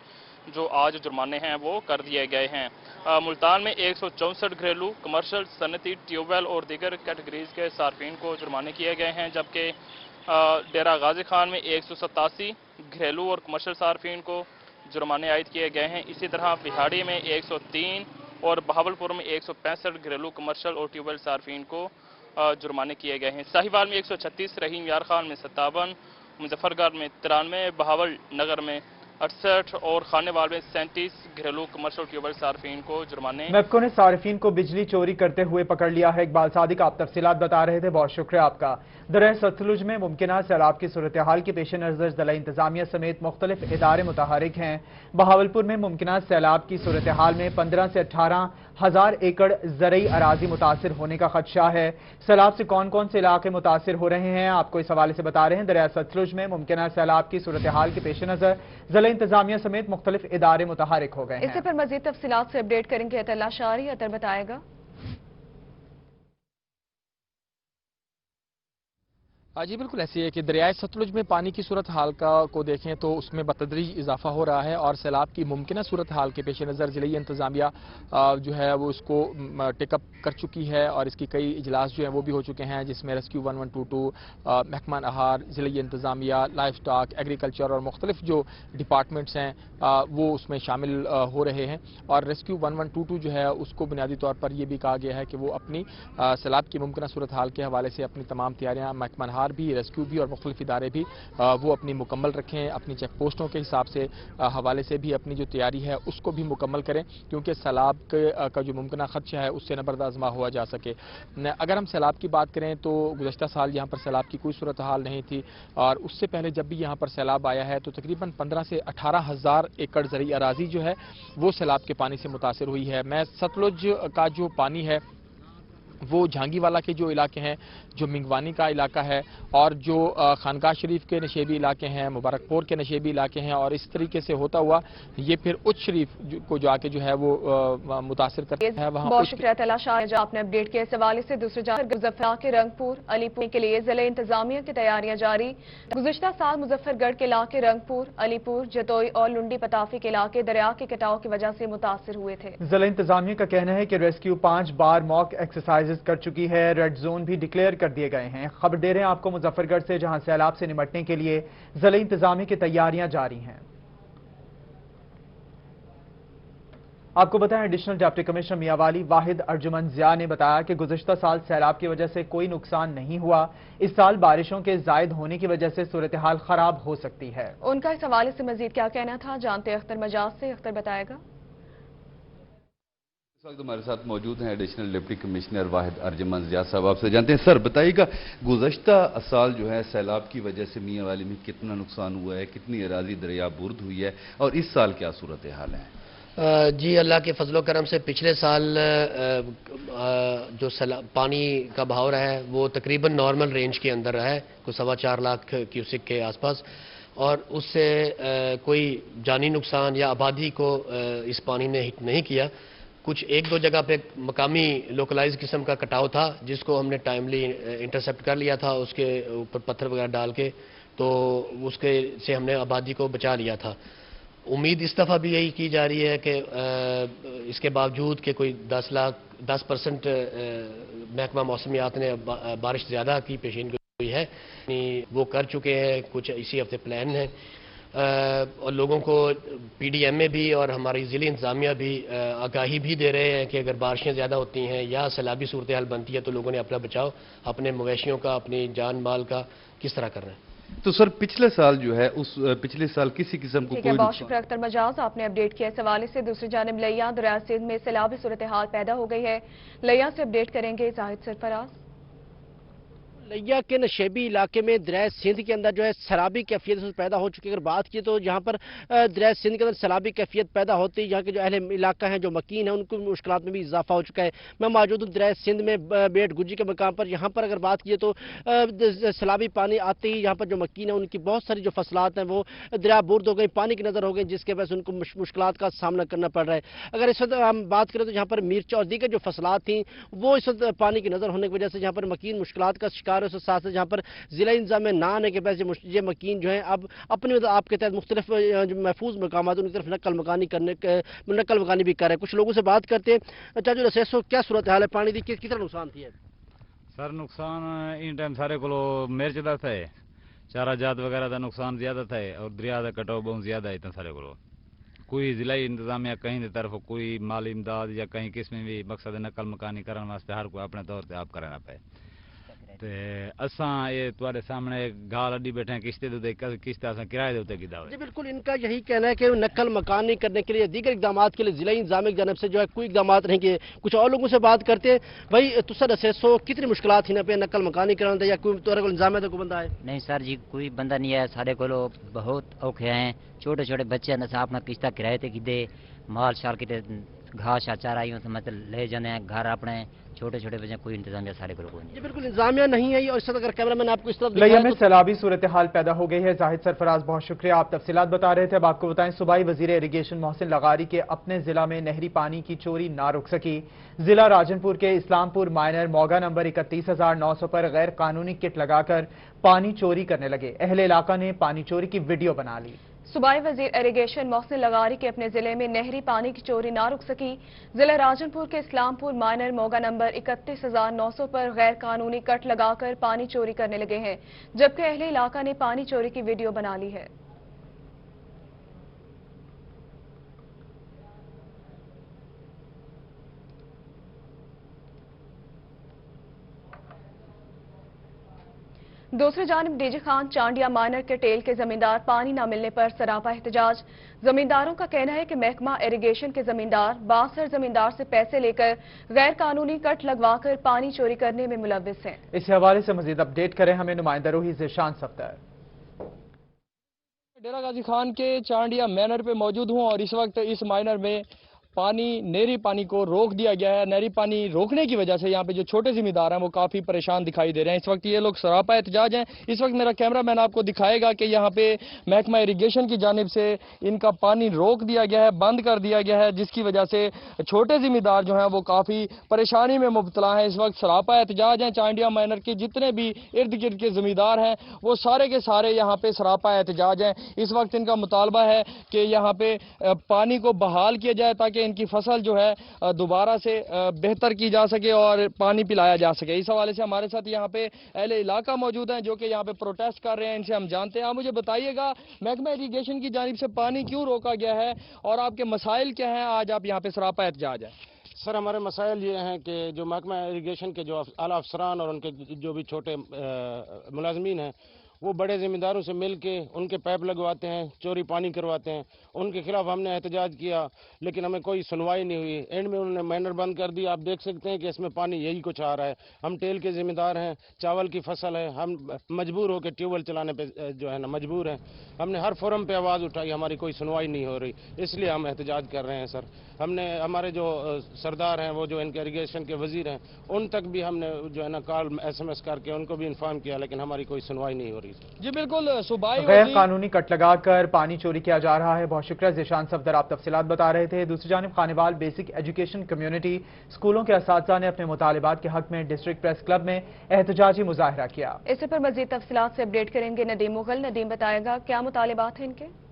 जो आज जुर्माने हैं वो कर दिए गए हैं। मुल्तान में 164 घरेलू, कमर्शियल, सनती, ट्यूबवेल और दीगर कैटेगरीज के सार्फिन को जुर्माने किए गए हैं, जबकि डेरा गाजी खान में 187 घरेलू और कमर्शियल सार्फिन को जुर्माने आयद किए गए हैं। इसी तरह बिहाड़ी में 103 और बहावलपुर में 165 घरेलू, कमर्शियल और ट्यूबवेल सार्फिन को जुर्माने किए गए हैं। साहिवाल में 136, रहीम यार खान में 57, मुजफ्फरगढ़ में 93, बहावल नगर में 68 और खानेवाल में 37 घरेलू कमर्शियल ट्यूबवेल सार्फिन को जुर्माने। मैप्को ने सार्फिन को बिजली चोरी करते हुए पकड़ लिया है। इकबाल सादिक, आप तफसीलात बता रहे थे, बहुत शुक्रिया आपका। दरिया सतलुज में मुमकिन सैलाब की सूरत हाल के पेश नजर ज़िला इंतजामिया समेत मुख्तलिफ इदारे मुतहरिक हैं। बहावलपुर में मुमकिन सैलाब की सूरत हाल में 15 से 18 हजार एकड़ ज़रई अराजी मुतासिर होने का खदशा है। सैलाब से कौन कौन से इलाके मुतासिर हो रहे हैं, आपको इस हवाले से बता रहे हैं। दरिया सतलुज में मुमकिन सैलाब की सूरत हाल के पेश नजर ज़िला इंतजामिया समेत मुख्तलिफ इदारे मुतहरिक हो गए हैं। इससे पर मजीद तफसीलात से अपडेट करेंगे अतल्ला शारी। अतर बताएगा। जी बिल्कुल ऐसी है कि दरियाए सतलुज में पानी की सूरत हाल को देखें तो उसमें बतदरीज इजाफा हो रहा है और सैलाब की मुमकिन सूरत हाल के पेश नज़र ज़िली इंतज़ामिया जो है वो उसको टेकअप कर चुकी है और इसकी कई इजलास जो हैं वो भी हो चुके हैं, जिसमें रेस्क्यू 1122, महकमा आहार, ज़िली इंतज़ामिया, लाइफ स्टॉक, एग्रीकल्चर और मुख्तलिफ जो डिपार्टमेंट्स हैं वो उसमें शामिल हो रहे हैं। और रेस्क्यू 1122 जो है उसको बुनियादी तौर पर यह भी कहा गया है कि वो अपनी सैलाब की मुमकिन सूरत हाल के हवाले से अपनी तमाम तैयारियाँ, महकमा भी, रेस्क्यू भी और मुख्तलिफ इदारे भी वो अपनी मुकम्मल रखें, अपनी चेक पोस्टों के हिसाब से हवाले से भी अपनी जो तैयारी है उसको भी मुकम्मल करें, क्योंकि सैलाब का जो मुमकिन खदशा है उससे नबरदाज़मा हुआ जा सके। अगर हम सैलाब की बात करें तो गुज़श्ता साल यहाँ पर सैलाब की कोई सूरत हाल नहीं थी और उससे पहले जब भी यहाँ पर सैलाब आया है तो तकरीबन 15 से 18 हज़ार एकड़ ज़रई अराजी जो है वो सैलाब के पानी से मुतासिर हुई है। मैं सतलुज का जो पानी है वो झांगीवाला के जो इलाके हैं, जो मिंगवानी का इलाका है और जो खानकाह शरीफ के नशेबी इलाके हैं, मुबारकपुर के नशेबी इलाके हैं और इस तरीके से होता हुआ ये फिर उच्च शरीफ को जाके जो है वो मुतासिर करता है। वहाँ बहुत शुक्रिया तला शाह, जो आपने अपडेट किया। इस हवाले से दूसरी जानब मुजफ्फरगढ़ के रंगपुर अलीपुर के लिए जिले इंतजामिया की तैयारियां जारी। गुज़श्ता साल मुजफ्फरगढ़ के इलाके रंगपुर, अलीपुर, जतोई और लुंडी पताफी के इलाके दरिया के कटाव की वजह से मुतासिर हुए थे। जिला इंतजामिया का कहना है कि रेस्क्यू 5 बार मॉक एक्सरसाइज कर चुकी है। रेड जोन भी डिक्लेयर कर दिए गए हैं। खबर दे रहे हैं आपको मुजफ्फरगढ़ से, जहां सैलाब से निपटने के लिए जिला इंतजामिया की तैयारियां जारी हैं। आपको बताएं, एडिशनल डिप्टी कमिश्नर मियांवाली वाहिद अर्जुमन ज़िया ने बताया कि गुज़श्ता साल सैलाब की वजह से कोई नुकसान नहीं हुआ। इस साल बारिशों के ज़ायद होने की वजह से सूरत हाल खराब हो सकती है। उनका इस हवाले से मजीद क्या कहना था, जानते अख्तर मजाज से। अख्तर बताएगा। इस वक्त हमारे साथ मौजूद हैं एडिशनल डिप्टी कमिश्नर वाहिद अर्जुमन ज़िया साहब। आपसे जानते हैं सर, बताइएगा गुज़श्ता साल जो है सैलाब की वजह से मियांवाली में कितना नुकसान हुआ है, कितनी अराजी दरियाबुर्द हुई है और इस साल क्या सूरत हाल है? जी अल्लाह के फजलो करम से पिछले साल जो पानी का बहाव रहा है वो तकरीबन नॉर्मल रेंज के अंदर रहा है, कुछ 4.25 लाख क्यूसिक के आसपास, और उससे कोई जानी नुकसान या आबादी को इस पानी ने हिट नहीं किया। कुछ 1-2 जगह पे मकामी लोकलाइज किस्म का कटाव था जिसको हमने टाइमली इंटरसेप्ट कर लिया था, उसके ऊपर पत्थर वगैरह डाल के, तो उसके से हमने आबादी को बचा लिया था। उम्मीद इस दफ़ा भी यही की जा रही है कि इसके बावजूद कि कोई 10% महकमा मौसमियात ने बारिश ज़्यादा की पेशीन गोई है, वो कर चुके हैं, कुछ इसी हफ्ते प्लान है। और लोगों को पीडीएम में भी और हमारी ज़िली इंतज़ामिया भी आगाही भी दे रहे हैं कि अगर बारिशें ज़्यादा होती हैं या सैलाबी सूरत हाल बनती है तो लोगों ने अपना बचाव, अपने मवेशियों का, अपनी जान माल का किस तरह करना है। तो सर पिछले साल जो है उस पिछले साल किसी किस्म को कोई बहुत शुक्रिया अख्तर मजाज, आपने अपडेट किया। इस हवाले से दूसरी जानब लिया दरिया सिंध में सैलाबी सूरत हाल पैदा हो गई है। लिया से अपडेट करेंगे जाहिद सरफराज। लिया के नशेबी इलाके में दरिया सिंध के अंदर जो है सैलाबी कैफियत पैदा हो चुकी है। अगर बात की तो यहाँ पर दरिया सिंध के अंदर सैलाबी कैफियत पैदा होती है, यहाँ के जो अहले इलाका हैं, जो मकीन है, उनको मुश्किलात में भी इजाफा हो चुका है। मैं मौजूद हूँ दरिया सिंध में बेट गुज्जी के मकाम पर। यहाँ पर अगर बात की तो सैलाबी पानी आते ही यहाँ पर जो मकीन है उनकी बहुत सारी जो फसलात हैं वो दरिया बुर्द हो गई, पानी की नज़र हो गई, जिसके वजह से उनको मुश्किलात का सामना करना पड़ रहा है। अगर इस वक्त हम बात करें तो यहाँ पर मिर्च और दीगर जो फसलात थी वो इस वक्त पानी की नज़र होने की वजह से यहाँ पर मकीन मुश्किलात का शिकार है। उसके साथ साथ यहाँ पर जिला इंतजाम में ना आने के वजह से ये मकीन जो है अब अपने आपके तहत मुख्तलिफ महफूज मकाम उनकी तरफ नकल मकानी भी कर रहे हैं। कुछ लोगों से बात करते हैं। चाचू रसेसो क्या सूरत हाल है पानी की, कितना नुकसान थी? सर नुकसान इन टाइम सारे को मिर्च का था, चारा जात वगैरह का नुकसान ज्यादा था और दरिया का कटाव बहुत ज्यादा है। इतना सारे को कोई जिला इंतजामिया कहीं की तरफ कोई माली इमदाद या कहीं किस में भी मकसद नकल मकानी करने वास्ते हर को अपने तौर पर आप कराना पे। असां ये तुम्हारे सामने गाल अड्डी बैठे हैं किश्ते दे किश्त असां किराए दे उत्ते कीता हुआ जी बिल्कुल, इनका यही कहना है कि नकल मकानी करने के लिए दीगर इकदाम के लिए जिला इंतजामिया की जानब से जो है कोई इकदाम नहीं किए। कुछ और लोगों से बात करते हैं। भाई तुसा दसे सो कितनी मुश्किलात ही ना पे नकल मकानी कराने या कोई तोरे को इंतजामिया को बंदा है? नहीं सर जी, कोई बंदा नहीं है साढ़े को, बहुत औखे हैं। छोटे छोटे बच्चे हैं, अपना किश्ता किराए ते की दे, माल शाल किते घास चारा ही मतलब ले जाने हैं घर अपने, छोटे छोटे बच्चे, कोई इंतजामिया सारे को नहीं। जी बिल्कुल इंतजामिया नहीं है। और इस तरह अगर कैमरा मैंने आपको इस तरफ लिया में सैलाबी सूरत हाल पैदा हो गई है। जाहिद सरफराज बहुत शुक्रिया, आप तफसीलात बता रहे थे। अब आपको बताएं, सूबाई वजीर इरिगेशन मोहसिन लगारी के अपने जिला में नहरी पानी की चोरी ना रुक सकी। जिला राजनपुर के इस्लामपुर माइनर मौगा नंबर 31,900 पर गैर कानूनी किट लगाकर पानी चोरी करने लगे। अहले इलाका ने पानी चोरी की वीडियो बना ली। सूबाई वजीर इरिगेशन मोहसिन लगारी के अपने जिले में नहरी पानी की चोरी ना रुक सकी। जिला राजनपुर के इस्लामपुर माइनर मोगा नंबर 31,900 पर गैर कानूनी कट लगाकर पानी चोरी करने लगे हैं, जबकि अहले इलाका ने पानी चोरी की वीडियो बना ली है। दूसरी जानिब डीजी खान चांडिया माइनर के टेल के जमींदार पानी न मिलने पर सरापा एहतजाज। जमींदारों का कहना है कि महकमा इरिगेशन के जमींदार बासर जमींदार से पैसे लेकर गैर कानूनी कट लगवाकर पानी चोरी करने में मुलव्विस हैं। इस हवाले से मजीद अपडेट करें हमें नुमाइंदा रोही ज़ीशान सफ्तार। डेरा गाजी खान के चांडिया माइनर पे मौजूद हूँ और इस वक्त इस माइनर में नहरी पानी को रोक दिया गया है। नहरी पानी रोकने की वजह से यहाँ पे जो छोटे जिम्मेदार हैं वो काफ़ी परेशान दिखाई दे रहे हैं। इस वक्त ये लोग सरापा एहतजाज हैं। इस वक्त मेरा कैमरामैन आपको दिखाएगा कि यहाँ पे महकमा इरिगेशन की जानिब से इनका पानी रोक दिया गया है, बंद कर दिया गया है, जिसकी वजह से छोटे जिम्मेदार जो हैं वो काफ़ी परेशानी में मुब्तला हैं। इस वक्त सरापा एहतजाज हैं। चांडिया माइनर के जितने भी इर्द गिर्द के जिम्मेदार हैं वो सारे के सारे यहाँ पे सरापा एहतजाज हैं। इस वक्त इनका मुतालबा है कि यहाँ पे पानी को बहाल किया जाए ताकि इनकी फसल जो है दोबारा से बेहतर की जा सके और पानी पिलाया जा सके। इस हवाले से हमारे साथ यहाँ पे अहले इलाका मौजूद हैं जो कि यहाँ पे प्रोटेस्ट कर रहे हैं। इनसे हम जानते हैं। आप मुझे बताइएगा महकमा इरिगेशन की जानिब से पानी क्यों रोका गया है और आपके मसाइल क्या हैं? आज आप यहाँ पे सरापा एहतजाज है। सर हमारे मसाइल ये हैं कि जो महकमा इरिगेशन के जो आला अफसरान और उनके जो भी छोटे मुलाजमीन हैं वो बड़े ज़िम्मेदारों से मिल के उनके पाइप लगवाते हैं, चोरी पानी करवाते हैं। उनके खिलाफ हमने एहतजाज किया लेकिन हमें कोई सुनवाई नहीं हुई। एंड में उन्होंने माइनर बंद कर दिया। आप देख सकते हैं कि इसमें पानी यही कुछ आ रहा है। हम टेल के ज़िम्मेदार हैं, चावल की फसल है, हम मजबूर होकर ट्यूबवेल चलाने पे जो है ना मजबूर हैं। हमने हर फोरम पे आवाज़ उठाई, हमारी कोई सुनवाई नहीं हो रही, इसलिए हम एहतजाज कर रहे हैं। सर हमने हमारे जो सरदार हैं वो जो इनके इरिगेशन के वजीर हैं उन तक भी हमने जो है ना कॉल SMS करके उनको भी इन्फॉर्म किया लेकिन हमारी कोई सुनवाई नहीं हो रही। जी बिल्कुल, सूबाई गैर कानूनी कट लगाकर पानी चोरी किया जा रहा है। बहुत शुक्रिया ज़ीशान सफदर, आप तफसीलात बता रहे थे। दूसरी जानिब खानेवाल बेसिक एजुकेशन कम्युनिटी स्कूलों के असातिज़ा ने अपने मुतालिबात के हक में डिस्ट्रिक्ट प्रेस क्लब में एहतजाजी मुजाहरा किया। इस पर मजीद तफसीलात से अपडेट करेंगे नदीम मुगल। नदीम बताएगा क्या मुतालिबात हैं इनके?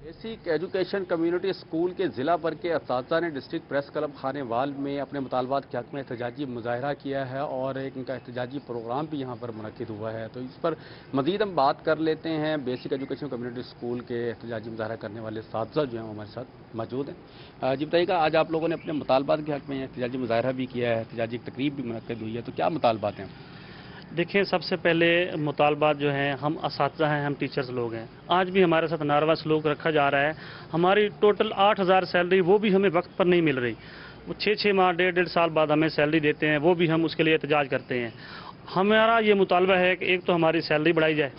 बेसिक एजुकेशन कम्युनिटी स्कूल के ज़िला भर के असातिज़ा ने डिस्ट्रिक्ट प्रेस क्लब खानेवाल में अपने मुतालबात के हक़ में एहतजाजी मुजाहरा किया है और एक इनका एहतजाजी प्रोग्राम भी यहाँ पर मुनक्किद हुआ है। तो इस पर मज़ीद हम बात कर लेते हैं। बेसिक एजुकेशन कम्युनिटी स्कूल के एहतजाजी मुजाहरा करने वाले असातिज़ा जो हैं हमारे साथ मौजूद हैं। जी बताइएगा, आज आप लोगों ने अपने मुतालबात के हक़ में एहतजाजी मुजाहरा भी किया है, एहतजाजी तकरीब भी मुनक्किद हुई है, तो क्या मुतालबात हैं? देखिए, सबसे पहले मुतालबात जो हैं, हम असातिज़ा हैं, हम टीचर्स लोग हैं। आज भी हमारे साथ नारवा सलूक रखा जा रहा है। हमारी टोटल 8,000 सैलरी वो भी हमें वक्त पर नहीं मिल रही। वो 6-6 माह 1.5 साल बाद हमें सैलरी देते हैं, वो भी हम उसके लिए एहतजाज करते हैं। हमारा ये मुतालबा है कि एक तो हमारी सैलरी बढ़ाई जाए,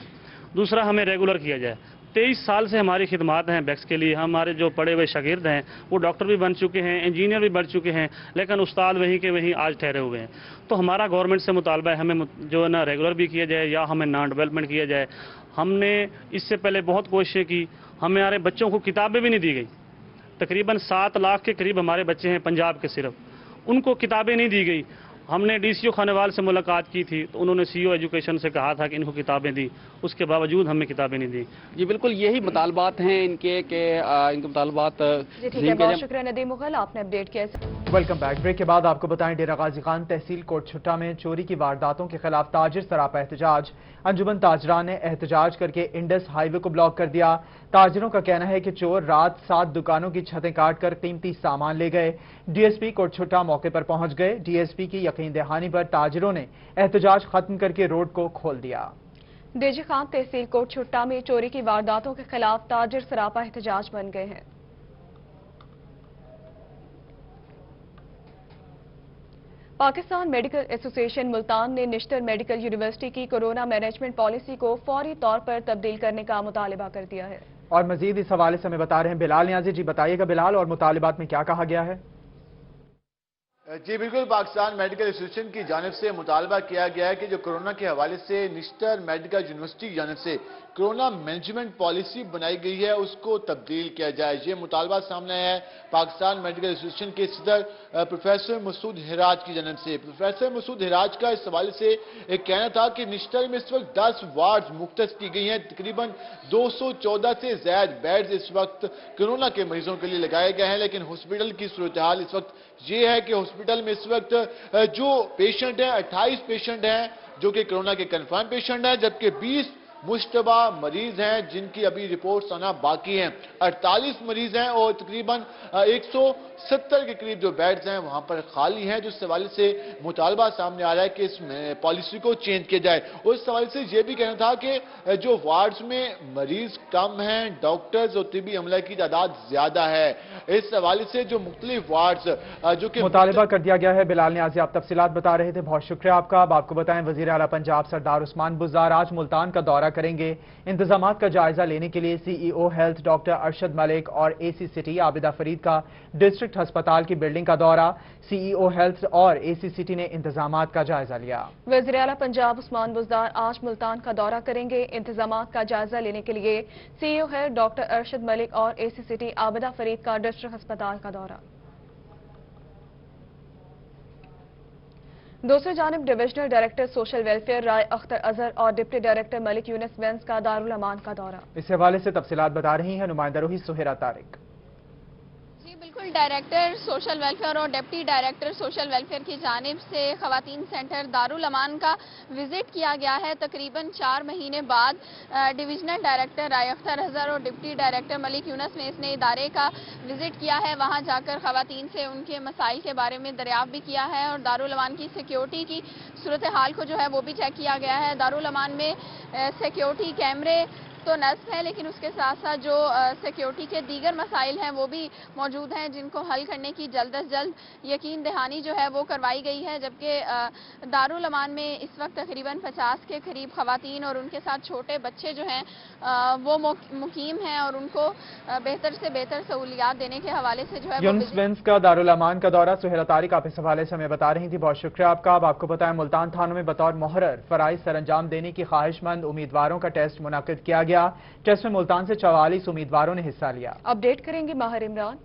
दूसरा हमें रेगुलर किया जाए। 23 साल से हमारी खिदमात हैं बैक्स के लिए। हमारे जो पढ़े हुए शागिर्द हैं वो डॉक्टर भी बन चुके हैं, इंजीनियर भी बन चुके हैं, लेकिन उस्ताद वहीं के वहीं आज ठहरे हुए हैं। तो हमारा गवर्नमेंट से मुतालबा है हमें जो है ना रेगुलर भी किया जाए या हमें नॉन डेवलपमेंट किया जाए। हमने इससे पहले बहुत कोशिशें की, हमारे बच्चों को किताबें भी नहीं दी गई। तकरीबन 7 लाख के करीब हमारे बच्चे हैं पंजाब के, सिर्फ उनको किताबें नहीं दी गई। हमने DCO खानेवाल से मुलाकात की थी तो उन्होंने CO एजुकेशन से कहा था कि इनको किताबें दी, उसके बावजूद हमें किताबें नहीं दी। जी बिल्कुल, यही मुतालबात हैं इनके कि इनके मुतालबात। जी ठीक है, बहुत शुक्रिया नदीम मुगल, आपने अपडेट किया। Welcome back. ब्रेक के बाद आपको बताएं डेरा गाजी खान तहसील कोट छुट्टा में चोरी की वारदातों के खिलाफ ताजिर सरापा एहतजाज। अंजुमन ताजरान ने एहतजाज करके इंडस हाईवे को ब्लॉक कर दिया। ताजिरों का कहना है कि चोर रात 7 दुकानों की छतें काट कर कीमती सामान ले गए। डीएसपी कोट छुट्टा मौके पर पहुंच गए। डीएसपी की यकीन दहानी पर ताजिरों ने एहतजाज खत्म करके रोड को खोल दिया। डेजी खान तहसील कोट छुट्टा में चोरी की वारदातों के खिलाफ ताजिर सरापा एहतजाज बन गए हैं। पाकिस्तान मेडिकल एसोसिएशन मुल्तान ने निश्तर मेडिकल यूनिवर्सिटी की कोरोना मैनेजमेंट पॉलिसी को फौरी तौर पर तब्दील करने का मुतालिबा कर दिया है। और मजीद इस हवाले से हमें बता रहे हैं बिलाल नियाजी। जी बताइएगा बिलाल, और मुतालिबात में क्या कहा गया है? जी बिल्कुल, पाकिस्तान मेडिकल एसोसिएशन की जानिब से मुतालबा किया गया है कि जो कोरोना के हवाले से निश्तर मेडिकल यूनिवर्सिटी की जानिब से कोरोना मैनेजमेंट पॉलिसी बनाई गई है उसको तब्दील किया जाए। ये मुतालबा सामने है पाकिस्तान मेडिकल एसोसिएशन के सदर प्रोफेसर मसूद हिराज की जानिब से। प्रोफेसर मसूद हिराज का इस हवाले से एक कहना था कि निश्तर में इस वक्त 10 वार्ड मुख्तस की गई हैं। तकरीबन 214 से ज्यादा बेड्स इस वक्त कोरोना के मरीजों के लिए लगाए गए हैं, लेकिन हॉस्पिटल की सूरत हाल इस वक्त ये है कि हॉस्पिटल में इस वक्त जो पेशेंट हैं 28 पेशेंट हैं जो कि कोरोना के कंफर्म पेशेंट हैं, जबकि 20 मुश्तबा मरीज हैं जिनकी अभी रिपोर्ट्स आना बाकी हैं। 48 मरीज हैं और तकरीबन 170 के करीब जो बेड्स हैं वहां पर खाली हैं। जिस हवाले से मुतालबा सामने आ रहा है कि इस पॉलिसी को चेंज किया जाए। और इस हवाले से यह भी कहना था कि जो वार्ड्स में मरीज कम हैं, डॉक्टर्स और तिबी अमला की तादाद ज्यादा है। इस हवाले से जो मुख्तलिफ वार्ड्स जो कि मुतालबा कर दिया गया है। बिलाल नियाजी आप तफसीलात बता रहे थे, बहुत शुक्रिया आपका। अब आपको बताएं वजीर आला पंजाब सरदार उस्मान बुज़दार आज मुल्तान का दौरा करेंगे। इंतजामात का जायजा लेने के लिए CEO health doctor Arshad Malik और एसी सिटी आबिदा फरीद का डिस्ट्रिक्ट अस्पताल की बिल्डिंग का दौरा। सीईओ हेल्थ और एसी सिटी ने इंतजामात का जायजा लिया। वज़ीर आला पंजाब उस्मान बुज़दार आज मुल्तान का दौरा करेंगे। इंतजामात का जायजा लेने के लिए CEO health doctor Arshad Malik और एसी सिटी आबिदा फरीद का डिस्ट्रिक्ट अस्पताल का दौरा। दूसरी जानिब divisional director social welfare Rai Akhtar Azhar और डिप्टी डायरेक्टर मलिक यूनिस वेंस का दारुल अमान का दौरा। इस हवाले से तफसीलात बता रही हैं नुमाइंदा रूही सुहेरा तारिक। जी बिल्कुल, डायरेक्टर सोशल वेलफेयर और डिप्टी डायरेक्टर सोशल वेलफेयर की जानिब से खवातीन सेंटर दारुल अमान का विजिट किया गया है। तकरीबन 4 महीने बाद डिविजनल डायरेक्टर राय अख्तर अजहर और डिप्टी डायरेक्टर मलिक यूनिस वेंस ने इदारे का विजिट किया है। वहां जाकर खवातीन से उनके मसाइल के बारे में दरियाफ्त भी किया है और दारुल अमान की सिक्योरिटी की सूरत हाल को जो है वो भी चेक किया गया है। दारुल अमान में सिक्योरिटी कैमरे तो नस्ब है, लेकिन उसके साथ साथ जो सिक्योरिटी के दीगर मसाइल हैं वो भी मौजूद हैं जिनको हल करने की जल्द अज जल्द यकीन दहानी जो है वो करवाई गई है। जबकि दारुल अमान में इस वक्त तकरीबन 50 के करीब खवातीन और उनके साथ छोटे बच्चे जो हैं वो मुकीम हैं और उनको बेहतर से बेहतर सहूलियात देने के हवाले से जो है यूनिस वेंस का दारुल अमान का दौरा। सुहेरा तारिक आप इस हवाले से हमें बता रही थी, बहुत शुक्रिया आपका। अब आपको बताएं मुल्तान थानों में बतौर मुहर्रर फराइज सर अंजाम देने की ख्वाहिशमंद उम्मीदवारों का टेस्ट मुनाकिद किया गया। टेस्ट में मुल्तान से 44 उम्मीदवारों ने हिस्सा लिया। अपडेट करेंगे माहिर इमरान।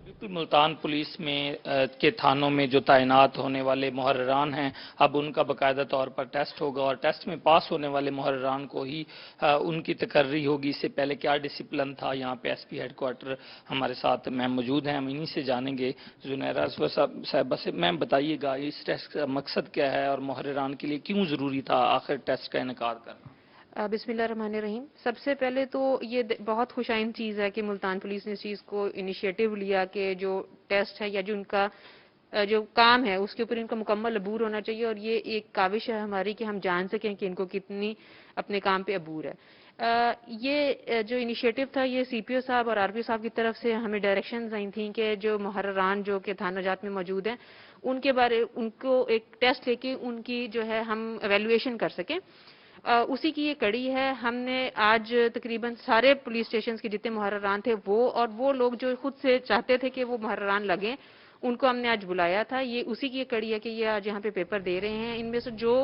बिल्कुल, मुल्तान पुलिस में के थानों में जो तैनात होने वाले मुहर्ररान हैं अब उनका बाकायदा तौर पर टेस्ट होगा और टेस्ट में पास होने वाले मुहर्ररान को ही उनकी तकर्री होगी। इससे पहले क्या डिसिप्लिन था, यहाँ पे एसपी हेडक्वार्टर हमारे साथ मैम मौजूद हैं, हम इन्हीं से जानेंगे। जुनैरा साहब से मैम बताइएगा इस टेस्ट का मकसद क्या है और मुहर्ररान के लिए क्यों ज़रूरी था आखिर टेस्ट का इनेकाद करना? बिस्मिल्लाहिर्रहमानिर्रहीम। सबसे पहले तो ये बहुत खुशाइन चीज़ है कि मुल्तान पुलिस ने इस चीज़ को इनिशिएटिव लिया कि जो टेस्ट है या जो उनका जो काम है उसके ऊपर इनका मुकम्मल अबूर होना चाहिए और ये एक काविश है हमारी कि हम जान सकें कि इनको कितनी अपने काम पे अबूर है। ये जो इनिशिएटिव था ये सीपीओ साहब और आरपीओ साहब की तरफ से हमें डायरेक्शंस आई थी कि जो मुहर्ररान जो कि थाना जात में मौजूद हैं उनको एक टेस्ट लेके उनकी जो है हम एवेल्युएशन कर सकें। उसी की ये कड़ी है। हमने आज तकरीबन सारे पुलिस स्टेशन के जितने मुहर्ररान थे वो लोग जो खुद से चाहते थे कि वो मुहर्ररान लगे उनको हमने आज बुलाया था। ये उसी की ये कड़ी है कि ये आज यहाँ पे पेपर दे रहे हैं। इनमें से जो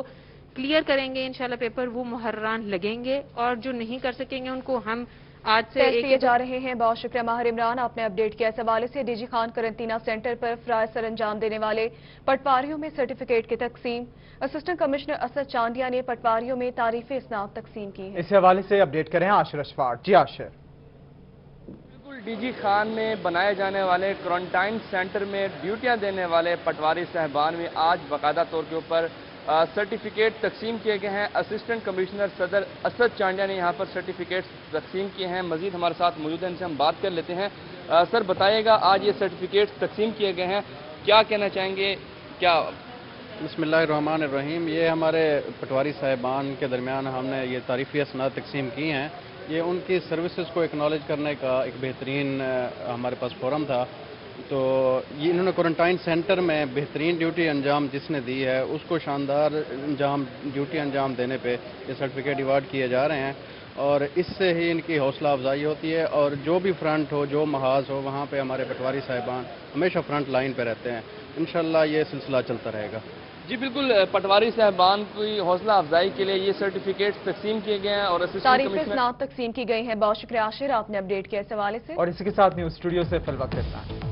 क्लियर करेंगे इंशाल्लाह पेपर वो मुहर्ररान लगेंगे और जो नहीं कर सकेंगे उनको हम आज से किए जा रहे हैं। बहुत शुक्रिया माहिर इमरान, आपने अपडेट किया। इस हवाले से डीजी खान करंटीना सेंटर पर फराइज सर अंजाम देने वाले पटवारियों में सर्टिफिकेट की तकसीम। असिस्टेंट कमिश्नर असद चांदिया ने पटवारियों में तारीफ इस्नाद तकसीम की है। इस हवाले से अपडेट करें आशिर अशफाक। जी आशिर। डी जी खान में बनाए जाने वाले क्वारंटाइन सेंटर में ड्यूटियां देने वाले पटवारी साहबान में आज बाकायदा तौर के ऊपर सर्टिफिकेट तकसीम किए गए हैं। असिस्टेंट कमिश्नर सदर असद चांडिया ने यहाँ पर सर्टिफिकेट तकसीम किए हैं। मजीद हमारे साथ मौजूद हैं, इनसे हम बात कर लेते हैं। सर बताइएगा, आज ये सर्टिफिकेट तकसीम किए गए हैं, क्या कहना चाहेंगे? क्या बिस्मिल्लाहिर्रहमानिर्रहीम। ये हमारे पटवारी साहिबान के दरमियान हमने ये तारीफ़ी असनाद तकसीम की हैं। ये उनकी सर्विसेज को एक्नॉलेज करने का एक बेहतरीन हमारे पास फोरम था। तो ये इन्होंने क्वारंटाइन सेंटर में बेहतरीन ड्यूटी अंजाम जिसने दी है उसको शानदार ड्यूटी अंजाम देने पे ये सर्टिफिकेट अवार्ड किए जा रहे हैं और इससे ही इनकी हौसला अफजाई होती है। और जो भी फ्रंट हो, जो महाज हो, वहाँ पे हमारे पटवारी साहिबान हमेशा फ्रंट लाइन पे रहते हैं। इंशाल्लाह ये सिलसिला चलता रहेगा। जी बिल्कुल, पटवारी साहबान की हौसला अफजाई के लिए ये सर्टिफिकेट तकसीम किए गए हैं और तारीफ़ तकसीम की गई है। बहुत शुक्रिया आशिर, आपने अपडेट किया इस हवाले से। और इसी के साथ न्यूज़ स्टूडियो से फिल वक्त इतना।